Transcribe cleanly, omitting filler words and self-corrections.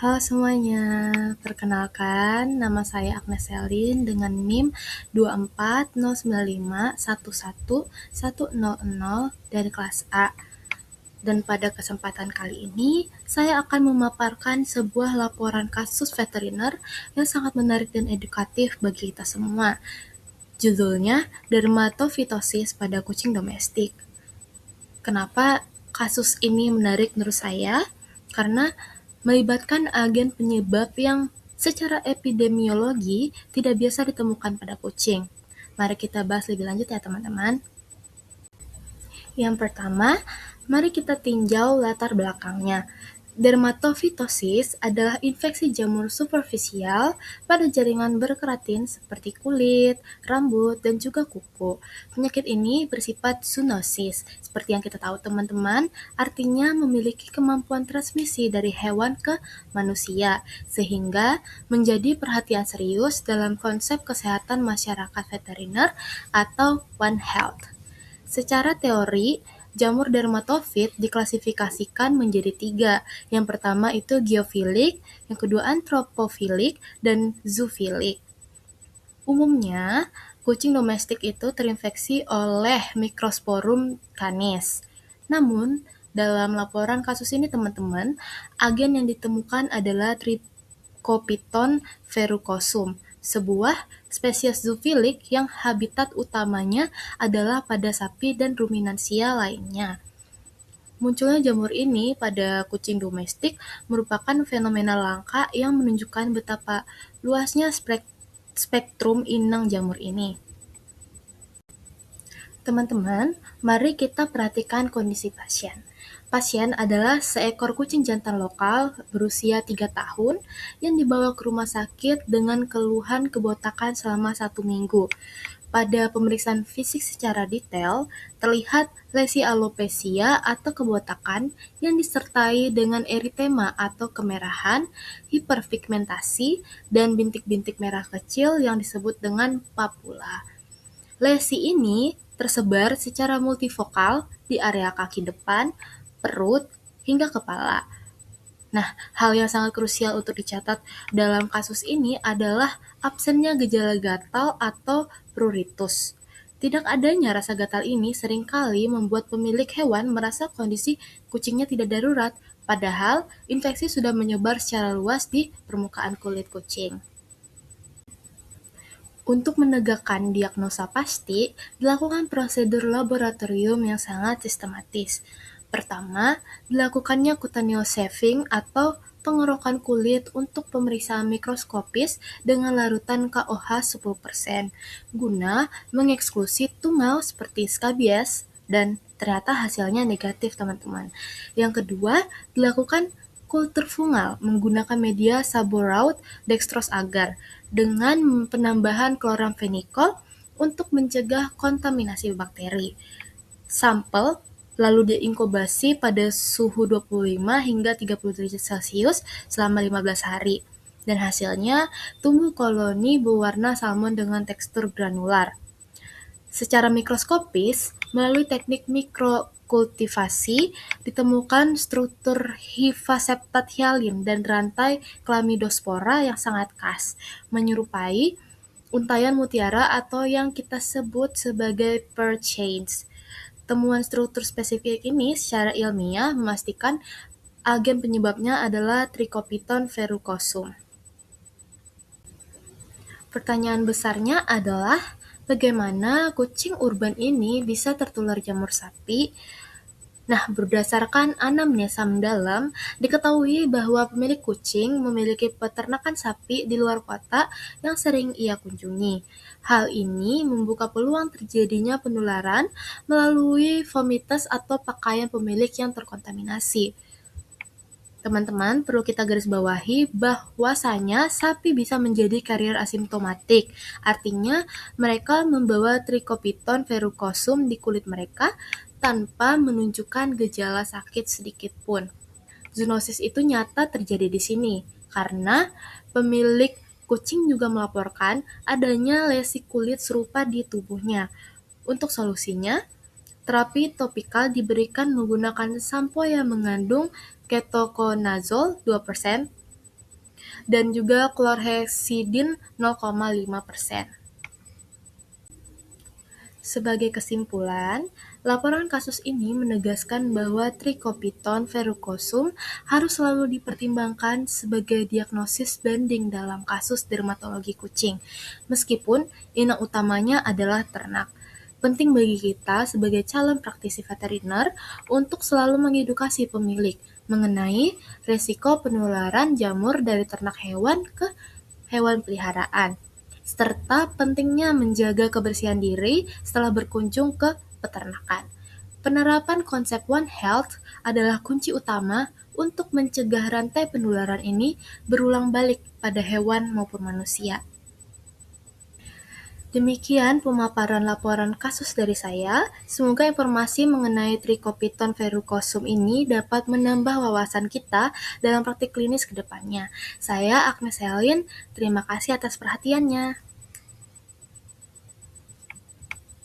Halo semuanya, perkenalkan nama saya Agnes Selin dengan NIM 24095111100 dari kelas A. Dan pada kesempatan kali ini, saya akan memaparkan sebuah laporan kasus veteriner yang sangat menarik dan edukatif bagi kita semua. Judulnya, dermatofitosis pada kucing domestik. Kenapa kasus ini menarik menurut saya? Karena melibatkan agen penyebab yang secara epidemiologi tidak biasa ditemukan pada kucing. Mari kita bahas lebih lanjut ya teman-teman. Yang pertama, mari kita tinjau latar belakangnya. Dermatofitosis adalah infeksi jamur superficial pada jaringan berkeratin seperti kulit, rambut, dan juga kuku. Penyakit ini bersifat zoonosis. Seperti yang kita tahu teman-teman, artinya memiliki kemampuan transmisi dari hewan ke manusia, sehingga menjadi perhatian serius dalam konsep kesehatan masyarakat veteriner atau One Health. Secara teori, jamur dermatofit diklasifikasikan menjadi 3. Yang pertama itu geofilik, yang kedua antropofilik, dan zoofilik. Umumnya, kucing domestik itu terinfeksi oleh Microsporum canis. Namun, dalam laporan kasus ini teman-teman, agen yang ditemukan adalah Trichopiton verrucosum, sebuah spesies zoofilik yang habitat utamanya adalah pada sapi dan ruminansia lainnya. Munculnya jamur ini pada kucing domestik merupakan fenomena langka yang menunjukkan betapa luasnya spektrum inang jamur ini. Teman-teman, mari kita perhatikan kondisi pasien. Pasien adalah seekor kucing jantan lokal berusia 3 tahun yang dibawa ke rumah sakit dengan keluhan kebotakan selama 1 minggu. Pada pemeriksaan fisik secara detail, terlihat lesi alopecia atau kebotakan yang disertai dengan eritema atau kemerahan, hiperpigmentasi, dan bintik-bintik merah kecil yang disebut dengan papula. Lesi ini tersebar secara multifokal di area kaki depan, perut, hingga kepala. Nah, hal yang sangat krusial untuk dicatat dalam kasus ini adalah absennya gejala gatal atau pruritus. Tidak adanya rasa gatal ini seringkali membuat pemilik hewan merasa kondisi kucingnya tidak darurat, padahal infeksi sudah menyebar secara luas di permukaan kulit kucing. Untuk menegakkan diagnosa pasti, dilakukan prosedur laboratorium yang sangat sistematis. Pertama, dilakukannya cutaneosaving atau pengerokan kulit untuk pemeriksaan mikroskopis dengan larutan KOH 10%, guna mengeksklusi tungau seperti skabies, dan ternyata hasilnya negatif teman-teman. Yang kedua, dilakukan kultur fungal menggunakan media Saborout dextrose agar dengan penambahan chloramphenicol untuk mencegah kontaminasi bakteri. Sampel lalu diinkubasi pada suhu 25 hingga 30 derajat Celcius selama 15 hari. Dan hasilnya tumbuh koloni berwarna salmon dengan tekstur granular. Secara mikroskopis, melalui teknik mikrokultivasi, ditemukan struktur hifaseptat hyalin dan rantai Chlamydospora yang sangat khas, menyerupai untayan mutiara atau yang kita sebut sebagai pearl chains. Temuan struktur spesifik ini secara ilmiah memastikan agen penyebabnya adalah Trichopiton verrucosum. Pertanyaan besarnya adalah, bagaimana kucing urban ini bisa tertular jamur sapi? Nah, berdasarkan anamnesa mendalam, diketahui bahwa pemilik kucing memiliki peternakan sapi di luar kota yang sering ia kunjungi. Hal ini membuka peluang terjadinya penularan melalui vomitus atau pakaian pemilik yang terkontaminasi. Teman-teman, perlu kita garis bawahi bahwasanya sapi bisa menjadi karier asimptomatik. Artinya, mereka membawa Trichopiton verrucosum di kulit mereka tanpa menunjukkan gejala sakit sedikit pun. Zoonosis itu nyata terjadi di sini, karena pemilik kucing juga melaporkan adanya lesi kulit serupa di tubuhnya. Untuk solusinya, terapi topikal diberikan menggunakan sampo yang mengandung ketoconazole 2%, dan juga chlorhexidin 0,5%. Sebagai kesimpulan, laporan kasus ini menegaskan bahwa Trichopiton verrucosum harus selalu dipertimbangkan sebagai diagnosis banding dalam kasus dermatologi kucing, meskipun inang utamanya adalah ternak. Penting bagi kita sebagai calon praktisi veteriner untuk selalu mengedukasi pemilik mengenai resiko penularan jamur dari ternak hewan ke hewan peliharaan, serta pentingnya menjaga kebersihan diri setelah berkunjung ke peternakan. Penerapan konsep One Health adalah kunci utama untuk mencegah rantai penularan ini berulang balik pada hewan maupun manusia. Demikian pemaparan laporan kasus dari saya. Semoga informasi mengenai Trichopiton verrucosum ini dapat menambah wawasan kita dalam praktik klinis ke depannya. Saya Agnes Helin, terima kasih atas perhatiannya.